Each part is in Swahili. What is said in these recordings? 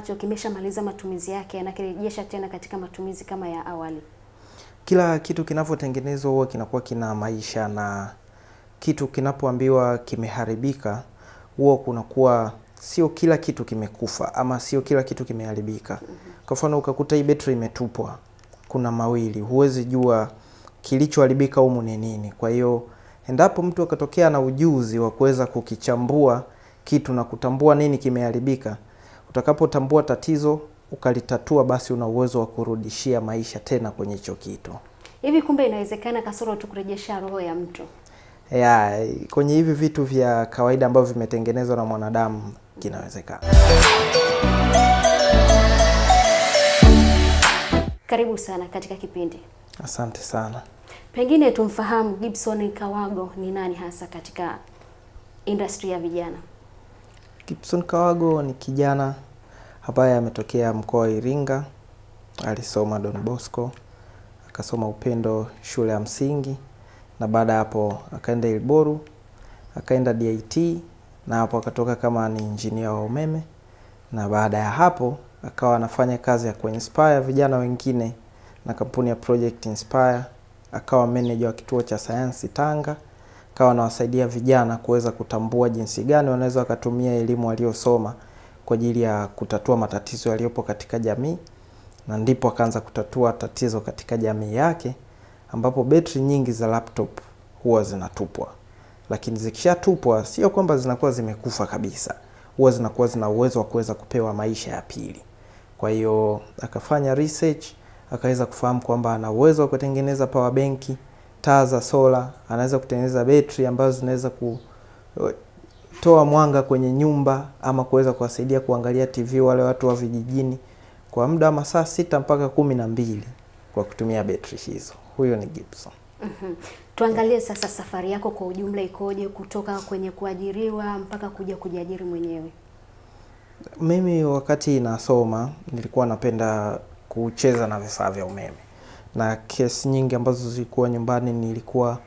ambacho kimeshamaliza matumizi yake anakirejesha tena katika matumizi kama ya awali? Kila kitu kinavyotengenezwa huwa kinakuwa kina maisha, na kitu kinapoambiwa kimeharibika huwa kunakuwa sio kila kitu kimekufa ama sio kila kitu kimeharibika. Kwa mfano ukakuta hii betri imetupwa, kuna mawili, huwezi jua kilichoharibika humu ni nini. Kwa hiyo endapo mtu akatokea na ujuzi wa kuweza kukichambua kitu na kutambua nini kimeharibika, utakapotambua tatizo ukalitatua, basi una uwezo wa kurudishia maisha tena kwenye hicho kitu. Hivi kumbe inawezekana kasoro tu kurejesha roho ya mtu? Ya, kwenye hivi vitu vya kawaida ambavyo vimetengenezwa na mwanadamu kinawezekana. Karibu sana katika kipindi. Asante sana. Pengine tumfahamu Gibson Kawago ni nani hasa katika industry ya vijana? Gibson Kawago ni kijana ambaye ametokea mkoa wa Iringa. Alisoma Don Bosco, akasoma Upendo shule ya msingi, na baada hapo akaenda Ilboru, akaenda DIT, na hapo akatoka kama ni engineer wa umeme, na baada ya hapo akawa anafanya kazi ya kuinspire vijana wengine na kampuni ya Project Inspire. Akawa manager wa kituo cha sayansi Tanga, akawa anawasaidia vijana kuweza kutambua jinsi gani wanaweza wakatumia elimu waliyosoma kwa ajili ya kutatua matatizo yaliyopo katika jamii, na ndipo akaanza kutatua tatizo katika jamii yake, ambapo betri nyingi za laptop huwa zinatupwa. Lakini zikishatupwa sio kwamba zinakuwa zimekufa kabisa, huwa zinakuwa zina uwezo wa kuweza kupewa maisha ya pili. Kwa hiyo akafanya research, akaweza kufahamu kwamba ana uwezo wa kutengeneza power bank, taa za sola, anaweza kutengeneza betri ambazo zinaweza kutoa mwanga kwenye nyumba ama kuweza kuwasaidia kuangalia TV wale watu wa vijijini kwa muda wa masaa 6 mpaka 12 kwa kutumia betri hizo. Huyo ni Gibson. Tuangalie sasa safari yako kwa ujumla ikoje kutoka kwenye kuajiriwa mpaka kuja kujiajiri mwenyewe? Mimi wakati nasoma nilikuwa napenda kucheza na vifaa vya umeme, na kesi nyingi ambazo zilikuwa nyumbani nilikuwa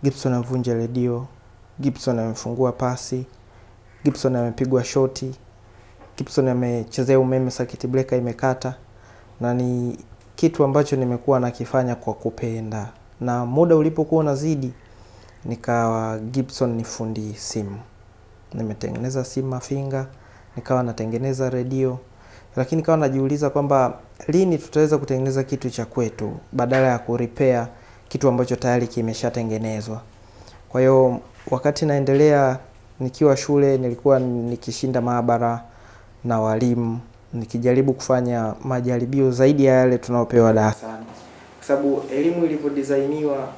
Gibson amevunja redio, Gibson amefungua pasi, Gibson amepigwa shoti, Gibson amechezea umeme circuit breaker imekata, na ni kitu ambacho nimekuwa nakifanya kwa kupenda. Na muda ulipokuwa unazidi nikawa Gibson ni fundi simu. Nimetengeneza simu Mafinga, nikawa natengeneza redio, lakini nikawa najiuliza kwamba lini tutaweza kutengeneza kitu cha kwetu badala ya kurepair kitu ambacho tayari kimeshatengenezwa. Kwa hiyo wakati naendelea nikiwa shule nilikuwa nikishinda maabara na walimu, nikijaribu kufanya majaribio zaidi ya yale tunayopewa darasani. Kwa sababu elimu ilivyodesigniwa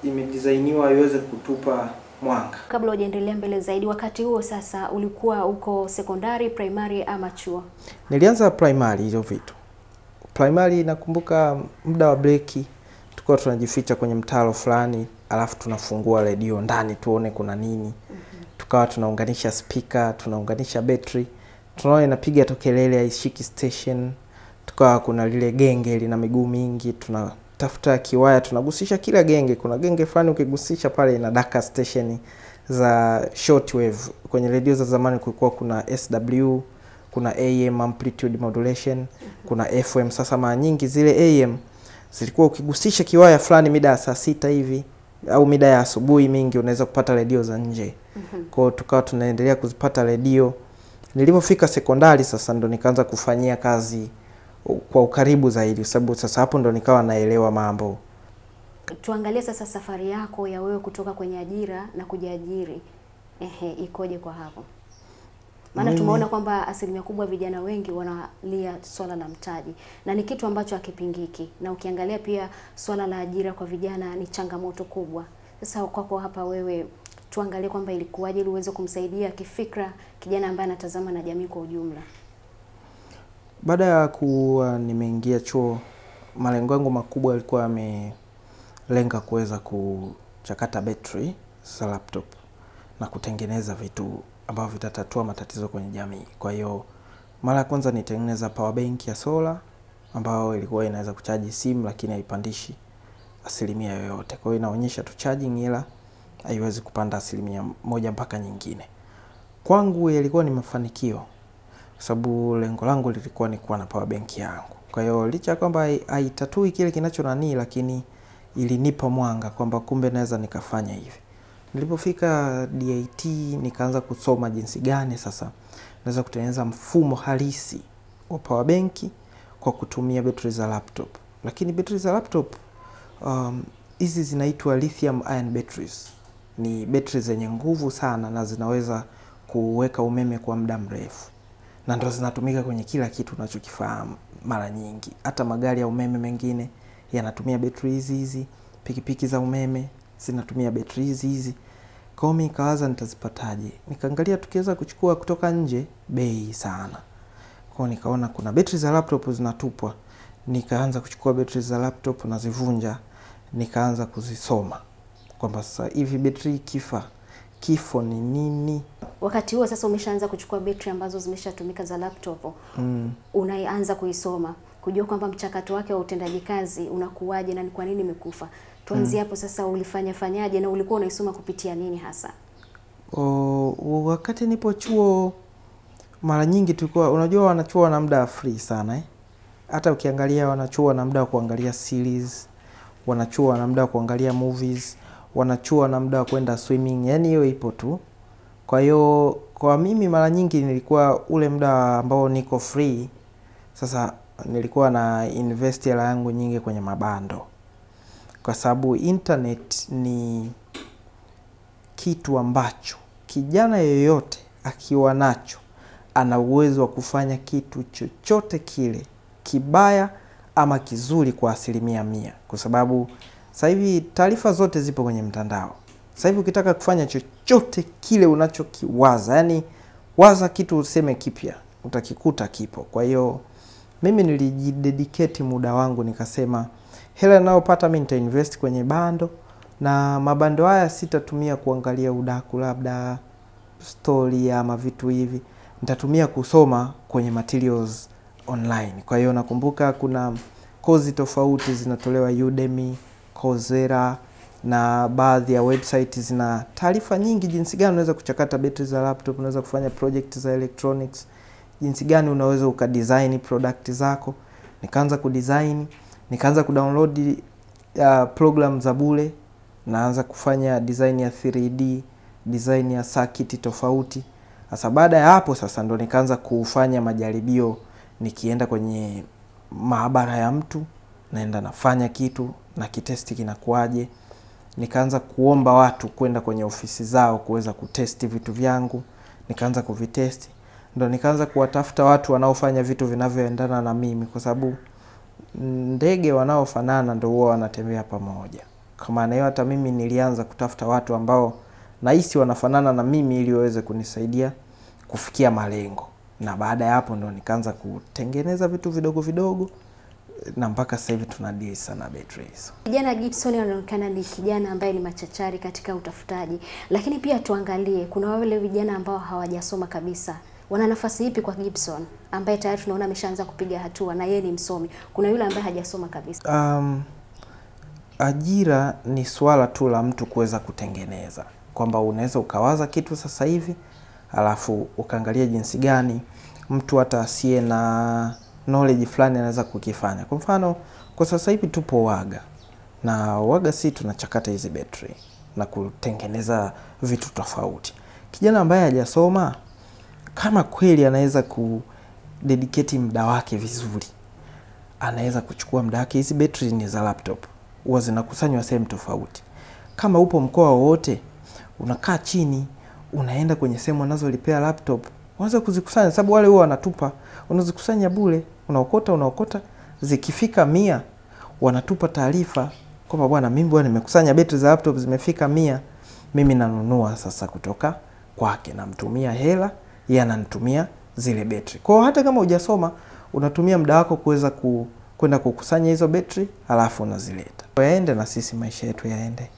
imedesigniwa iweze kutupa mwanga. Kabla hujaendelea mbele zaidi, wakati huo sasa ulikuwa uko sekondari, primary ama chuo? Nilianza primary hizo vitu. Primary nakumbuka muda wa breaki tulikuwa tunajificha kwenye mtaro fulani, alafu tunafungua redio ndani tuone kuna nini. Tukawa tunaunganisha speaker, tunaunganisha battery, tunaona inapiga tu kelele haishiki station. Tukawa kuna lile genge lina miguu mingi, tunatafuta kiwaya tunagusisha kila genge. Kuna genge fulani ukigusisha pale inadaka station za shortwave. Kwenye redio za zamani kulikuwa kuna SW, kuna AM amplitude modulation, kuna FM. Sasa mara nyingi zile AM zilikuwa ukigusisha kiwaya fulani mida ya saa 6 hivi au mida ya asubuhi mingi unaweza kupata redio za nje. Kwa hiyo tukawa tunaendelea kuzipata redio. Nilipofika sekondari sasa ndo nikaanza kufanyia kazi kwa ukaribu zaidi, sababu sasa hapo ndo nikawa naelewa mambo. Tuangalie sasa safari yako ya wewe kutoka kwenye ajira na kujiajiri. Ikoje kwa hapo? Maana tumeona kwamba asilimia kubwa vijana wengi wanalia swala la mtaji, na ni kitu ambacho hakipingiki. Na ukiangalia pia swala la ajira kwa vijana ni changamoto kubwa. Sasa kwako hapa wewe, tuangalie kwamba ilikuwaje ili uweze kumsaidia kifikra kijana ambaye anatazama na jamii kwa ujumla. Baada ya kuwa nimeingia chuo, malengo yangu makubwa yalikuwa yamelenga kuweza kuchakata battery za laptop na kutengeneza vitu ambavyo vitatatua matatizo kwenye jamii. Kwa hiyo mara ya kwanza nitengeneza power bank ya sola ambayo ilikuwa inaweza kuchaji simu lakini haipandishi asilimia yoyote. Kwa hiyo inaonyesha tu charging ila haiwezi kupanda asilimia moja mpaka nyingine. Kwangu ilikuwa ni mafanikio sababu lengo langu lilikuwa ni kuwa na power bank yangu. Kwa hiyo licha kwamba haitatui kile kinacho nani, lakini ilinipa mwanga kwamba kumbe naweza nikafanya hivi. Nilipofika DIT nikaanza kusoma jinsi gani sasa naweza kutengeneza mfumo halisi wa power bank kwa kutumia betri za laptop. Lakini betri za laptop hizi zinaitwa lithium ion batteries. Ni betri zenye nguvu sana na zinaweza kuweka umeme kwa muda mrefu. Na ndio zinatumika kwenye kila kitu unachokifahamu mara nyingi. Hata magari ya umeme mengine yanatumia betri hizi, pikipiki za umeme zinatumia betri hizi. Kwa hiyo nikawaza nitazipataje? Nikaangalia tukiweza kuchukua kutoka nje bei sana. Kwa hiyo nikaona kuna betri za laptop zinatupwa. Nikaanza kuchukua betri za laptop na zivunja, nikaanza kuzisoma kwamba sasa hivi betri kifo ni nini. Wakati huo sasa umeshaanza kuchukua betri ambazo zimeshatumika za laptop. Unaanza kuisoma, kujua kwamba mchakato wake wa utendaji kazi unakuwaje na ni kwa nini imekufa. Tuanzie hapo sasa, fanyaje na ulikuwa unaisoma kupitia nini hasa? Wakati nipo chuo mara nyingi tulikuwa, unajua wanachuo wana muda free sana Hata ukiangalia wanachuo wana muda wa kuangalia series, wanachuo wana muda wa kuangalia movies, wanachuo wana muda wa kwenda swimming, yani hiyo ipo tu. Kwa hiyo kwa mimi mara nyingi nilikuwa ule muda ambao niko free, sasa nilikuwa na invest hela yangu nyingi kwenye mabando. Kwa sababu internet ni kitu ambacho kijana yoyote akiwa nacho ana uwezo wa kufanya kitu chochote kile, kibaya ama kizuri kwa 100%. Kwa sababu sasa hivi taarifa zote zipo kwenye mtandao. Sasa hivi ukitaka kufanya chochote kile unachokiwaza, yani waza kitu useme kipya, utakikuta kipo. Kwa hiyo mimi nilijidedicate muda wangu, nikasema hela ninayopata mimi nitainvest kwenye bando, na mabando haya sitatumia kuangalia udaku labda story ama vitu hivi, nitatumia kusoma kwenye materials online. Kwa hiyo nakumbuka kuna kozi tofauti zinatolewa Udemy, Coursera, na baadhi ya website zina taarifa nyingi jinsi gani unaweza kuchakata betri za laptop, unaweza kufanya project za electronics, jinsi gani unaweza ukadesign product zako. Nikaanza kudesign, nikaanza kudownload program za bure, naanza kufanya design ya 3D, design ya circuit tofauti. Sasa baada ya hapo sasa ndo nikaanza kufanya majaribio, nikienda kwenye maabara ya mtu, naenda nafanya kitu na kitesti kinakuaje. Nikaanza kuomba watu kwenda kwenye ofisi zao kuweza kutesti vitu vyangu, nikaanza kuvitesti. Ndo nikaanza kuwatafuta watu wanaofanya vitu vinavyoendana na mimi, kwa sababu ndege wanaofanana ndio huwa wanatembea pamoja. Kwa maana hiyo hata mimi nilianza kutafuta watu ambao nahisi wanafanana na mimi ili waweze kunisaidia kufikia malengo. Na baada ya hapo ndo nikaanza kutengeneza vitu vidogo vidogo, na mpaka sasa hivi tunadili sana batteries. Kijana Gibson anaonekana ni kijana ambaye ni machachari katika utafutaji, lakini pia tuangalie kuna wale vijana ambao hawajasoma kabisa. Wana nafasi ipi kwa Gibson ambaye tayari tunaona ameshaanza kupiga hatua na yeye ni msomi? Kuna yule ambaye hajasoma kabisa. Ajira ni swala tu la mtu kuweza kutengeneza, kwamba unaweza ukawaza kitu sasa hivi alafu ukaangalia jinsi gani mtu hata asiye na knowledge fulani anaweza kukifanya. Kwa mfano kwa sasa hivi tupo Waga, na Waga si tunachakata hizi battery na kutengeneza vitu tofauti. Kijana ambaye hajasoma kama kweli anaweza kudedicate muda wake vizuri, anaweza kuchukua muda wake. Hizi battery ni za laptop, huwa zinakusanywa sehemu tofauti. Kama upo mkoa wote, unakaa chini, unaenda kwenye sehemu wanazolipea laptop, unaweza kuzikusanya, sababu wale huwa wanatupa, unazikusanya bure, unaokota, zikifika 100 wanatupa taarifa kwamba bwana, mimi bwana nimekusanya betri za laptop zimefika 100, mimi nanunua sasa kutoka kwake, namtumia hela, yeye ananitumia zile betri. Kwa hata kama hujasoma, unatumia muda wako kuweza kwenda kukusanya hizo betri, alafu unazileta. Yaende na sisi maisha yetu yaende.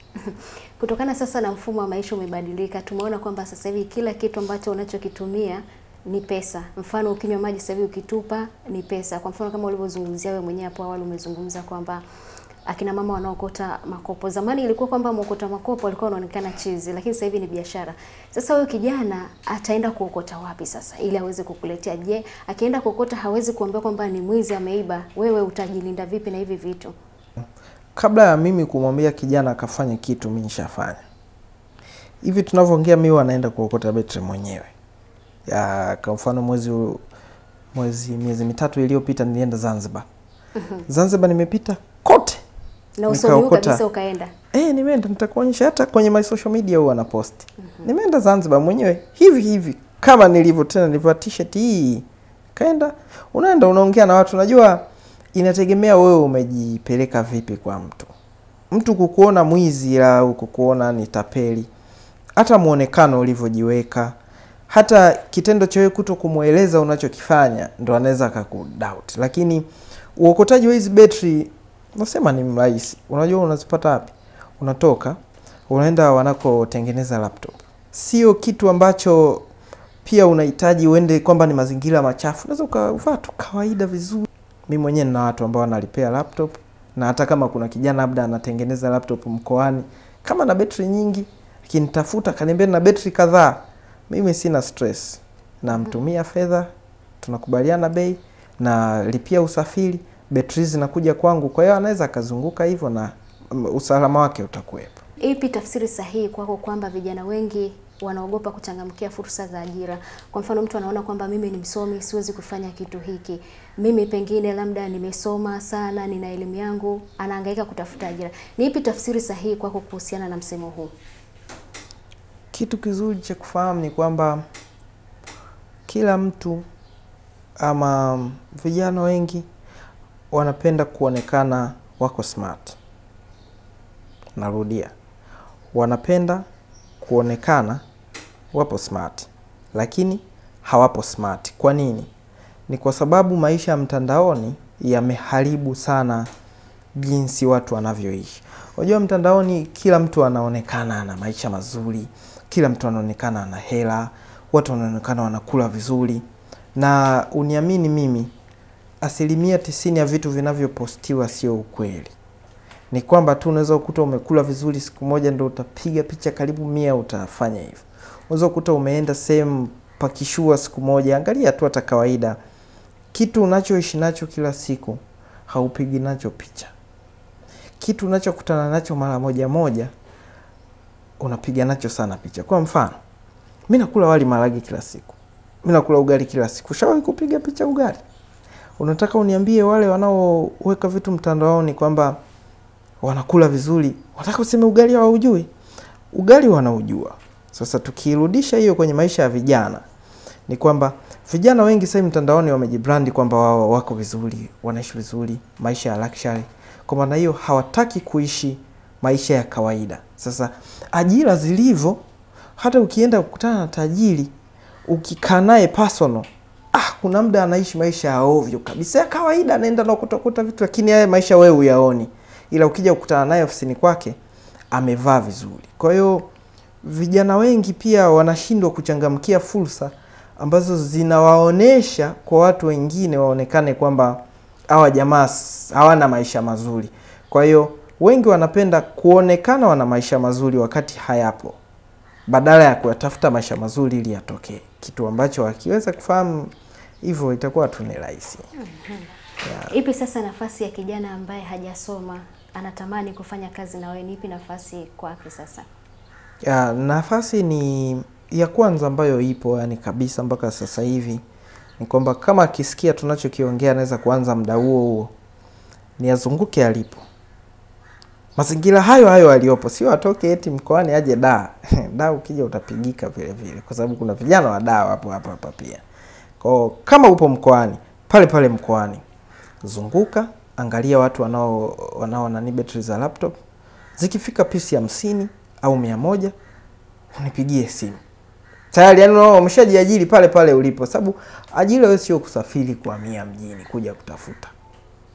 Kutokana sasa na mfumo wa maisha umebadilika, tumeona kwamba sasa hivi kila kitu ambacho unachokitumia ni pesa. Mfano ukinywa maji sasa hivi ukitupa ni pesa. Kwa mfano kama ulivyozungumzia wewe mwenyewe hapo awali, umezungumza kwamba akina mama wanaokota makopo. Zamani ilikuwa kwamba mwokota makopo alikuwa anaonekana chizi, lakini sasa hivi ni biashara. Sasa huyo kijana ataenda kuokota wapi sasa ili aweze kukuletea? Je, akienda kuokota hawezi kuambia kwamba ni mwizi ameiba? Wewe utajilinda vipi na hivi vitu? Kabla ya mimi kumwambia kijana akafanya kitu, mimi nishafanya. Hivi tunavyoongea mimi wanaenda kuokota betri mwenyewe. Kwa mfano miezi mitatu iliyopita nilienda Zanzibar. Zanzibar nimepita kote. Na usoni kabisa ukaenda? Nimeenda, nitakuonyesha hata kwenye my social media huwa na post. Nimeenda Zanzibar mwenyewe hivi kama nilivyo t-shirt hii. Kaenda, unaenda unaongea na watu. Unajua inategemea wewe umejipeleka vipi kwa mtu. Mtu kukuona mwizi au kukuona ni tapeli, hata muonekano ulivyojiweka, hata kitendo cha wewe kutokumueleza unachokifanya ndo anaweza akakudoubt. Lakini uokotaji wa hizi betri nasema ni rahisi. Unajua unazipata wapi? Unatoka unaenda wanakotengeneza laptop. Sio kitu ambacho pia unahitaji uende kwamba ni mazingira machafu. Unaweza ukavaa tu kawaida vizuri. Mimi mwenyewe nina watu ambao wanalipea laptop, na hata kama kuna kijana labda anatengeneza laptop mkoani, kama na betri nyingi akinitafuta kaniambia na betri kadhaa, mimi sina stress. Namtumia fedha, tunakubaliana bei, na lipia usafiri, betri zinakuja kwangu. Kwa hiyo anaweza akazunguka hivyo na usalama wake utakuwepo. Ipi tafsiri sahihi kwako kwamba vijana wengi wanaogopa kuchangamkia fursa za ajira? Kwa mfano mtu anaona kwamba mimi ni msomi, siwezi kufanya kitu hiki. Mimi pengine labda nimesoma sana, nina elimu yangu, anahangaika kutafuta ajira. Ni ipi tafsiri sahihi kwako kuhusiana na msemo huu? Kitu kizuri cha kufahamu ni kwamba kila mtu ama vijana wengi wanapenda kuonekana wako smart. Narudia. Wanapenda kuonekana wapo smart, lakini hawapo smart. Kwa nini? Ni kwa sababu maisha ya mtandaoni yameharibu sana jinsi watu wanavyoishi. Unajua mtandaoni kila mtu anaonekana ana maisha mazuri, kila mtu anaonekana ana hela, watu wanaonekana wanakula vizuri. Na uniamini mimi, 90% ya vitu vinavyopostiwa sio ukweli. Ni kwamba tu unaweza kukuta umekula vizuri siku moja ndio utapiga picha karibu 100 utafanya hivyo. Unaweza kukuta umeenda sehemu pakishua siku moja, angalia tu hata kawaida. Kitu unachoishi nacho kila siku haupigi nacho picha. Kitu unachokutana nacho mara moja unapiga nacho sana picha. Kwa mfano, mimi nakula wali maharage kila siku. Mimi nakula ugali kila siku. Ushawahi kupiga picha ugali? Unataka uniambie wale wanaoweka vitu mtandaoni kwamba wanakula vizuri, unataka useme ugali hawaujui? Ugali wanaujua. Sasa tukirudisha hiyo kwenye maisha ya vijana, ni kwamba vijana wengi sasa mtandaoni wamejibrandi kwamba wao wako vizuri, wanaishi vizuri, maisha ya luxury. Kwa maana hiyo hawataki kuishi maisha ya kawaida. Sasa ajira zilivyo, hata ukienda kukutana na tajiri, ukikaa naye personal, kuna muda anaishi maisha ya ovyo kabisa ya kawaida, anaenda na kutokuta vitu, lakini haya maisha wewe uyaoni. Ila ukija kukutana naye ofisini kwake amevaa vizuri. Kwa hiyo vijana wengi pia wanashindwa kuchangamkia fursa ambazo zinawaonesha kwa watu wengine waonekane kwamba hawa jamaa hawana maisha mazuri. Kwa hiyo wengi wanapenda kuonekana wana maisha mazuri wakati hayapo, badala ya kutafuta maisha mazuri ili yatokee. Kitu ambacho wakiweza kufahamu hivyo itakuwa tu ni rahisi. Ipi sasa nafasi ya kijana ambaye hajasoma anatamani kufanya kazi na wewe? Ni ipi nafasi kwake sasa? Nafasi ni ya kwanza ambayo ipo yani kabisa mpaka sasa hivi ni kwamba kama akisikia tunachokiongea anaweza kuanza muda huo ni azunguke alipo. Mazingira hayo aliyopo, sio atoke eti mkoani aje Dar. Dar ukija utapigika vile vile kwa sababu kuna vijana wa Dar hapa pia. Kwa kama upo mkoani, pale mkoani, zunguka, angalia watu wanao na betri za laptop. Zikifika pisi 50 au 100, unipigie simu. Tayari yani umeshajiajiri pale ulipo, sababu ajira wewe sio kusafiri kuhamia mjini kuja kutafuta.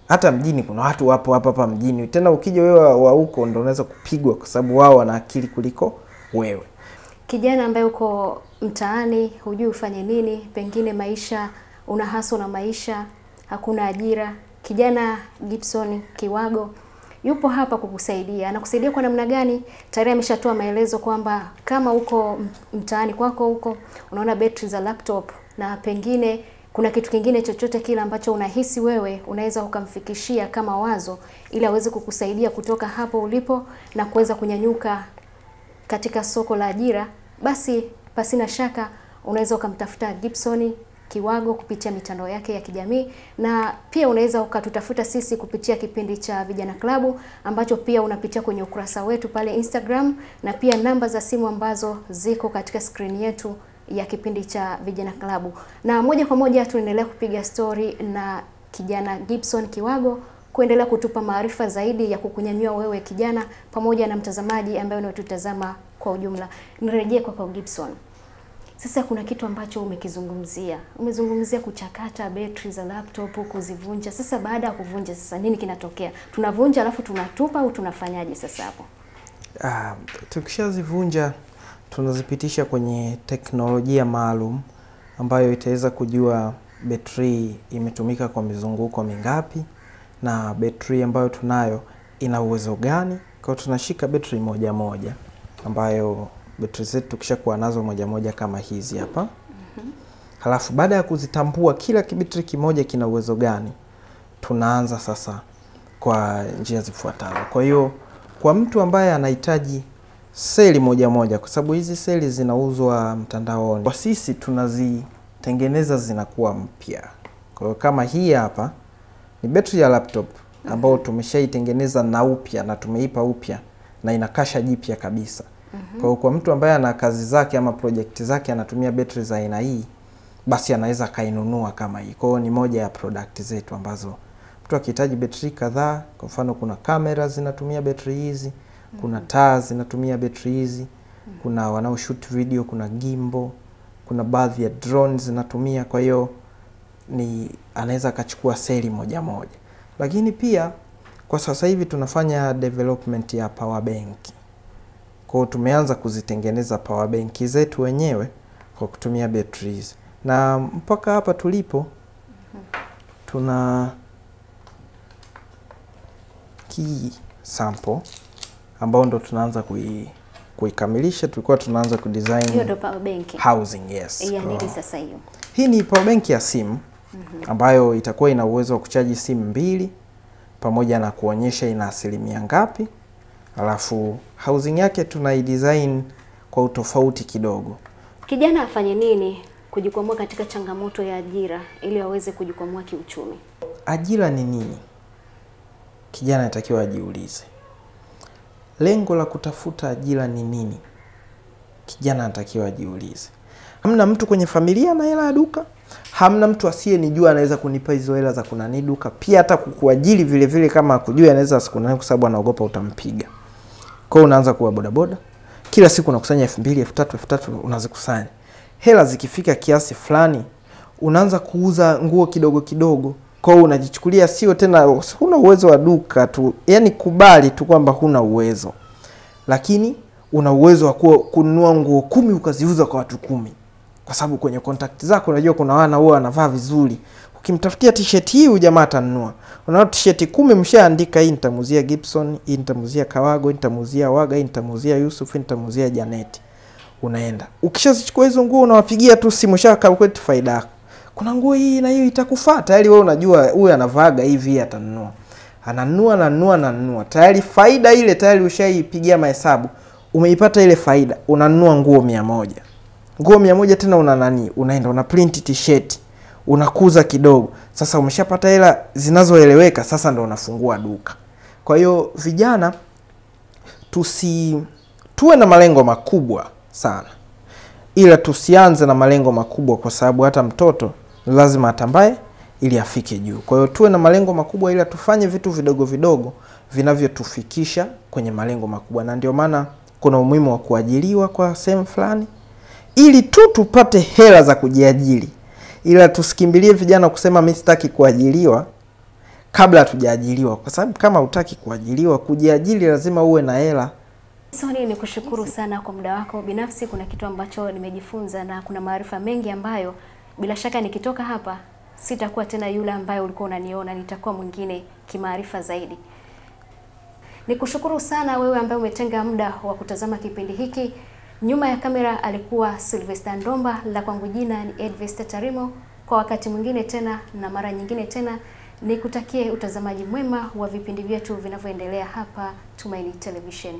Hata mjini kuna watu wapo hapa mjini. Tena ukija wewe wa huko ndio unaweza kupigwa kwa sababu wao wana akili kuliko wewe. Kijana ambaye uko mtaani, hujui ufanye nini, pengine maisha unahaswa na maisha, hakuna ajira. Kijana Gibson Kiwago, yupo hapa kukusaidia. Anakusaidia kwa namna gani? Tayari ameshatoa maelezo kwamba kama uko mtaani kwako huko unaona betri za laptop na pengine kuna kitu kingine chochote kile ambacho unahisi wewe unaweza ukamfikishia kama wazo ili aweze kukusaidia kutoka hapo ulipo na kuweza kunyanyuka katika soko la ajira, basi pasina shaka unaweza ukamtafuta Gibson Kiwago kupitia mitandao yake ya kijamii, na pia unaweza ukatutafuta sisi kupitia kipindi cha Vijana Klabu ambacho pia unapitia kwenye ukurasa wetu pale Instagram, na pia namba za simu ambazo ziko katika screen yetu ya kipindi cha Vijana Klabu. Na moja kwa moja tunaendelea kupiga story na kijana Gibson Kiwago kuendelea kutupa maarifa zaidi ya kukunyanyua wewe kijana pamoja na mtazamaji ambaye unatutazama kwa ujumla. Nirejee kwa Gibson. Sasa kuna kitu ambacho umekizungumzia. Umezungumzia kuchakata betri za laptop, kuzivunja. Sasa baada ya kuvunja sasa nini kinatokea? Tunavunja alafu tunatupa au tunafanyaje sasa hapo? Tukishazivunja tunazipitisha kwenye teknolojia maalum ambayo itaweza kujua betri imetumika kwa mizunguko mingapi na betri ambayo tunayo ina uwezo gani. Kwa tunashika betri moja moja ambayo betri zetu tukishakuwa nazo moja moja kama hizi hapa. Halafu baada ya kuzitambua kila betri kimoja kina uwezo gani, tunaanza sasa kwa njia zifuatazo. Kwa hiyo kwa mtu ambaye anahitaji seli moja moja, kwa sababu hizi seli zinauzwa mtandaoni, kwa sisi tunazitengeneza zinakuwa mpya. Kwa hiyo kama hii hapa ni betri ya laptop ambayo tumeshaitengeneza na upya na tumeipa upya na ina kasha jipya kabisa. Kwa hiyo kwa mtu ambaye ana kazi zake ama project zake anatumia betri za aina hii, basi anaweza kainunua kama hii. Kwa hiyo ni moja ya product zetu ambazo mtu akihitaji betri kadhaa, kwa mfano kuna kamera zinatumia betri hizi, kuna taa zinatumia betri hizi, kuna wanaoshoot video, kuna gimbal, kuna baadhi ya drones zinatumia. Kwa hiyo ni anaweza akachukua seli moja moja. Lakini pia kwa sasa hivi tunafanya development ya power bank. Kwa hiyo tumeanza kuzitengeneza power bank zetu wenyewe kwa kutumia batteries. Na mpaka hapa tulipo tuna key sample ambao ndo tunaanza kuikamilisha. Tulikuwa tunaanza kudesign hiyo ndo power bank housing. Yes. Yaani sasa hiyo. Hii ni power bank ya simu ambayo itakuwa ina uwezo wa kuchaji simu mbili pamoja na kuonyesha ina asilimia ngapi. Alafu housing yake tunaidesign kwa utofauti kidogo. Kijana afanye nini kujikwamua katika changamoto ya ajira ili aweze kujikwamua kiuchumi? Ajira ni nini? Kijana anatakiwa ajiulize. Lengo la kutafuta ajira ni nini? Kijana anatakiwa ajiulize. Hamna mtu kwenye familia na hela ya duka. Hamna mtu asiyenijua anaweza kunipa hizo hela za kunani duka. Pia hata kukuajiri vile vile kama akujua anaweza asikunani kwa sababu anaogopa utampiga. Kwa hiyo unaanza kuwa bodaboda. Kila siku unakusanya 2000, 3000 unazikusanya. Hela zikifika kiasi fulani unaanza kuuza nguo kidogo kidogo. Kwa hiyo unajichukulia sio tena huna uwezo wa duka tu. Yaani kubali tu kwamba huna uwezo. Lakini una uwezo wa kununua nguo 10 ukaziuza kwa watu 10. Kwa sababu kwenye contact zako unajua kuna wana huwa wanavaa vizuri. Ukimtafutia t-shirt hii jamaa atanunua. Unaona t-shirt 10 mshaandika, hii nitamuzia Gibson, hii nitamuzia Kawago, hii nitamuzia Waga, hii nitamuzia Yusuf, hii nitamuzia Janet. Unaenda. Ukishazichukua hizo nguo unawapigia tu simu calculate faida yako. Kuna nguo hii na hiyo itakufuata. Tayari wewe unajua huyu anavaaga hivi atanunua. Ananunua. Tayari faida ile tayari ushaipigia mahesabu. Umeipata ile faida, unanunua nguo 100. Nguo 100 tena unaenda una print t-shirt, unakuza kidogo. Sasa umeshapata hela zinazoeleweka, sasa ndo unafungua duka. Kwa hiyo vijana tuwe na malengo makubwa sana. Ila tusianze na malengo makubwa kwa sababu hata mtoto lazima atambae ili afike juu. Kwa hiyo tuwe na malengo makubwa ila tufanye vitu vidogo vidogo vinavyotufikisha kwenye malengo makubwa. Na ndio maana kuna umuhimu wa kuajiriwa kwa sehemu fulani ili tu tupate hela za kujiajiri. Ila tusikimbilie vijana kusema mimi sitaki kuajiriwa kabla hatujaajiriwa, kwa sababu kama hutaki kuajiriwa, kujiajiri lazima uwe na hela. Soni, nikushukuru sana kwa muda wako. Binafsi kuna kitu ambacho nimejifunza na kuna maarifa mengi ambayo bila shaka nikitoka hapa sitakuwa tena yule ambaye ulikuwa unaniona, nitakuwa mwingine kimaarifa zaidi. Nikushukuru sana wewe ambaye umetenga muda wa kutazama kipindi hiki. Nyuma ya kamera alikuwa Sylvester Ndomba, la kwangu jina ni Edvesta Tarimo. Kwa wakati mwingine tena na mara nyingine tena, nikutakie utazamaji mwema wa vipindi vyetu vinavyoendelea hapa Tumaini Television.